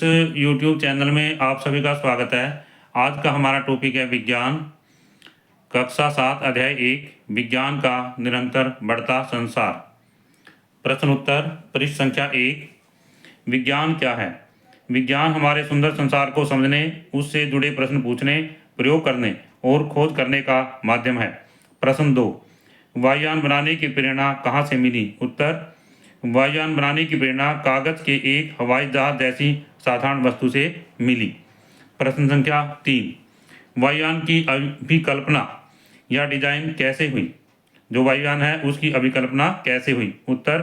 इस YouTube channel में आप सभी का स्वागत है। आज का हमारा टॉपिक है विज्ञान, कक्षा 7 अध्याय 1 विज्ञान का निरंतर बढ़ता संसार। प्रश्न उत्तर। पृष्ठ संख्या 1। विज्ञान क्या है? विज्ञान हमारे सुंदर संसार को समझने, उससे जुड़े प्रश्न पूछने, प्रयोग करने और खोज करने का माध्यम है। प्रश्न 2। वायुयान बनाने की प्रेरणा कहाँ से मिली? उत्तर। वायुयान बनाने की प्रेरणा कागज के एक हवाई जहाज जैसी साधारण वस्तु से मिली। प्रश्न संख्या 3। वायुयान की अभिकल्पना या डिजाइन कैसे हुई? जो वायुयान है उसकी अभिकल्पना कैसे हुई? उत्तर।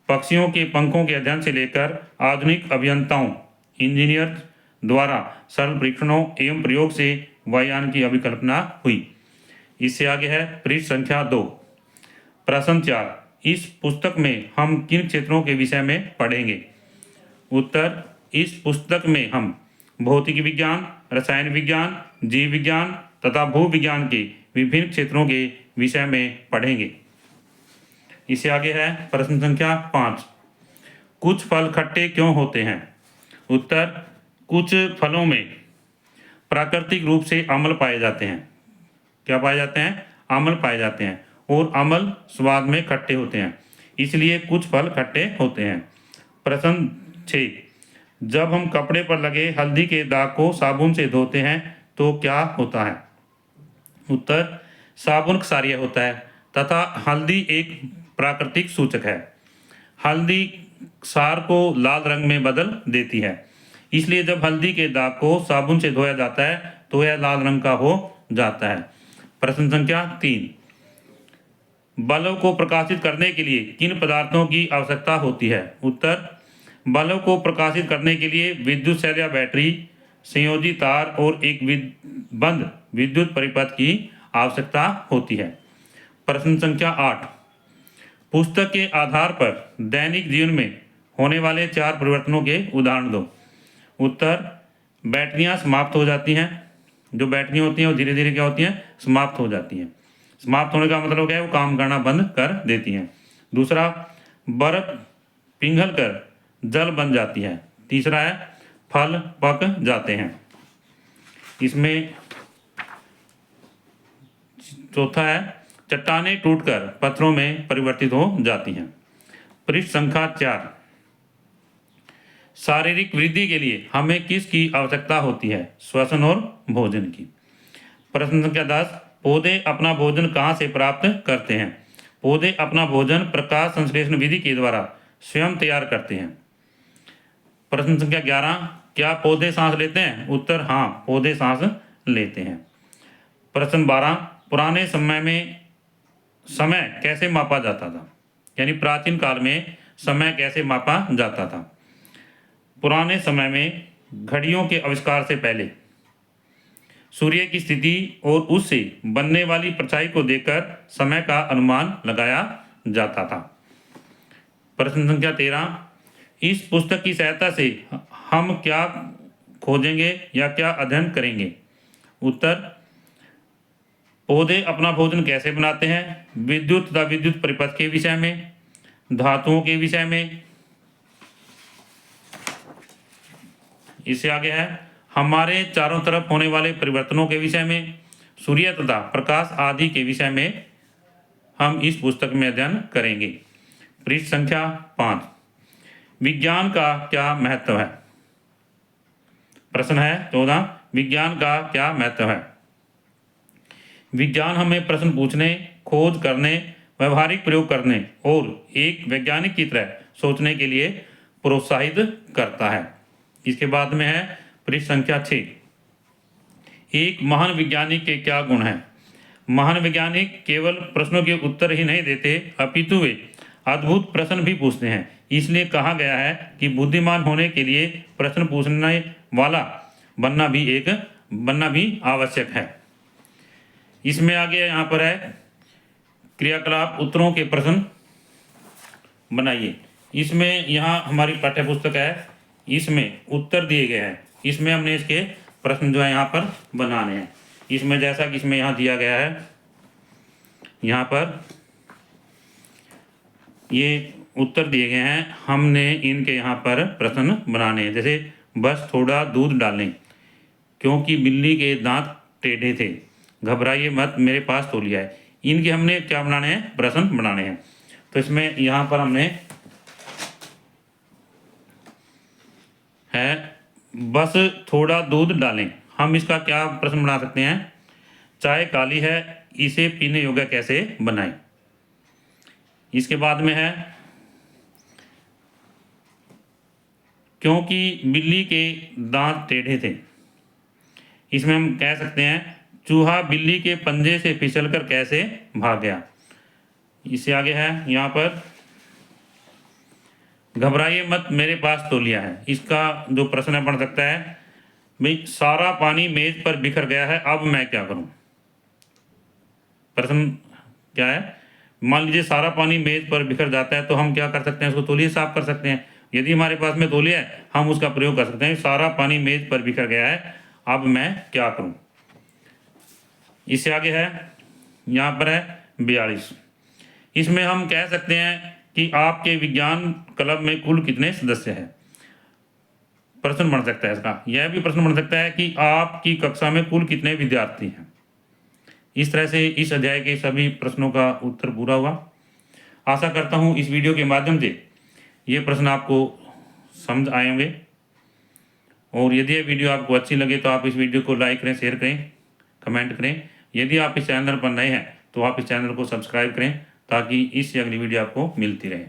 पक्षियों के पंखों के अध्ययन से लेकर आधुनिक अभियंताओं इंजीनियर द्वारा सरल परीक्षणों एवं प्रयोग से वायुयान की अभिकल्पना हुई। इससे आगे है पृष्ठ संख्या 2। प्रश्न 4। इस पुस्तक में हम किन क्षेत्रों के विषय में पढ़ेंगे? उत्तर। इस पुस्तक में हम भौतिक विज्ञान, रसायन विज्ञान, जीव विज्ञान तथा भूविज्ञान के विभिन्न क्षेत्रों के विषय में पढ़ेंगे। इससे आगे है प्रश्न संख्या 5। कुछ फल खट्टे क्यों होते हैं? उत्तर। कुछ फलों में प्राकृतिक रूप से अम्ल पाए जाते हैं। क्या पाए जाते हैं? अम्ल पाए जाते हैं और अम्ल स्वाद में खट्टे होते हैं, इसलिए कुछ फल खट्टे होते हैं। प्रश्न 6। जब हम कपड़े पर लगे हल्दी के दाग को साबुन से धोते हैं तो क्या होता है? उत्तर। साबुन क्षारीय होता है तथा हल्दी एक प्राकृतिक सूचक है। हल्दी क्षार को लाल रंग में बदल देती है, इसलिए जब हल्दी के दाग को साबुन से धोया जाता है तो यह लाल रंग का हो जाता है। प्रश्न संख्या 3। बल्ब को प्रकाशित करने के लिए किन पदार्थों की आवश्यकता होती है? उत्तर। बल्ब को प्रकाशित करने के लिए विद्युत सेल या बैटरी, संयोजी तार और एक बंद विद्युत परिपथ की आवश्यकता होती है। प्रश्न संख्या 8। पुस्तक के आधार पर दैनिक जीवन में होने वाले 4 परिवर्तनों के उदाहरण दो। उत्तर। बैटरियां समाप्त हो जाती हैं। जो बैटरियां होती हैं वो धीरे धीरे क्या होती हैं? समाप्त हो जाती हैं। समाप्त होने का मतलब क्या है? वो काम करना बंद कर देती हैं। दूसरा, बर्फ पिघल कर जल बन जाती है। तीसरा है फल पक जाते हैं। इसमें चौथा है चट्टानें टूटकर पत्थरों में परिवर्तित हो जाती हैं। पृष्ठ संख्या 4। शारीरिक वृद्धि के लिए हमें किसकी आवश्यकता होती है? श्वसन और भोजन की। प्रश्न संख्या 10। पौधे अपना भोजन कहाँ से प्राप्त करते हैं? पौधे अपना भोजन प्रकाश संश्लेषण विधि के द्वारा स्वयं तैयार करते हैं। प्रश्न संख्या 11। क्या पौधे सांस लेते हैं? उत्तर। हाँ, पौधे सांस लेते हैं। प्रश्न 12। पुराने समय में समय कैसे मापा जाता था? यानी प्राचीन काल में समय कैसे मापा जाता था? पुराने समय में घड़ियों के आविष्कार से पहले सूर्य की स्थिति और उससे बनने वाली परछाई को देखकर समय का अनुमान लगाया जाता था। प्रश्न संख्या 13। इस पुस्तक की सहायता से हम क्या खोजेंगे या क्या अध्ययन करेंगे? उत्तर। पौधे अपना भोजन कैसे बनाते हैं, विद्युत तथा विद्युत परिपथ के विषय में, धातुओं के विषय में। इससे आगे है हमारे चारों तरफ होने वाले परिवर्तनों के विषय में, सूर्य तथा प्रकाश आदि के विषय में हम इस पुस्तक में अध्ययन करेंगे। पृष्ठ संख्या 5। विज्ञान का क्या महत्व है? प्रश्न है 14। विज्ञान का क्या महत्व है? विज्ञान हमें प्रश्न पूछने, खोज करने, व्यवहारिक प्रयोग करने और एक वैज्ञानिक की तरह सोचने के लिए प्रोत्साहित करता है। इसके बाद में है पृष्ठ संख्या 6। एक महान वैज्ञानिक के क्या गुण हैं? महान वैज्ञानिक केवल प्रश्नों के उत्तर ही नहीं देते, अपितु वे अद्भुत प्रश्न भी पूछते हैं। इसलिए कहा गया है कि बुद्धिमान होने के लिए प्रश्न पूछने वाला बनना भी आवश्यक है। इसमें आगे यहाँ पर है क्रियाकलाप उत्तरों के प्रश्न बनाइए। इसमें यहाँ हमारी पाठ्य पुस्तक है, इसमें उत्तर दिए गए हैं। इसमें हमने इसके प्रश्न जो है यहाँ पर बनाने हैं। इसमें जैसा कि इसमें यहाँ दिया गया है, यहाँ पर ये उत्तर दिए गए हैं, हमने इनके यहाँ पर प्रश्न बनाने हैं। जैसे बस थोड़ा दूध डालें, क्योंकि बिल्ली के दांत टेढ़े थे। घबराइए मत, मेरे पास तौलिया है। इनके हमने क्या बनाने हैं, प्रश्न बनाने हैं। तो इसमें यहाँ पर हमने है बस थोड़ा दूध डालें। हम इसका क्या प्रश्न बना सकते हैं, चाय काली है, इसे पीने योग्य कैसे बनाएं। इसके बाद में है क्योंकि बिल्ली के दांत टेढ़े थे। इसमें हम कह सकते हैं चूहा बिल्ली के पंजे से फिसलकर कैसे भाग गया। इससे आगे है यहाँ पर घबराइए मत, मेरे पास तौलिया है। इसका जो प्रश्न है बन सकता है भाई सारा पानी मेज पर बिखर गया है, अब मैं क्या करूं। प्रश्न क्या है, मान लीजिए सारा पानी मेज पर बिखर जाता है तो हम क्या कर सकते हैं, उसको तौलिए साफ कर सकते हैं। यदि हमारे पास में तौलिया है हम उसका प्रयोग कर सकते हैं। सारा पानी मेज पर बिखर गया है, अब मैं क्या करूं। इससे आगे है यहाँ पर है 42। इसमें हम कह सकते हैं कि आपके विज्ञान क्लब में कुल कितने सदस्य हैं। प्रश्न बन सकता है इसका। यह भी प्रश्न बन सकता है कि आपकी कक्षा में कुल कितने विद्यार्थी हैं। इस तरह से इस अध्याय के सभी प्रश्नों का उत्तर पूरा हुआ। आशा करता हूँ इस वीडियो के माध्यम से ये प्रश्न आपको समझ आए होंगे। और यदि ये वीडियो आपको अच्छी लगे तो आप इस वीडियो को लाइक करें, शेयर करें, कमेंट करें। यदि आप इस चैनल पर नए हैं तो आप इस चैनल को सब्सक्राइब करें ताकि इससे अगली वीडियो आपको मिलती रहे।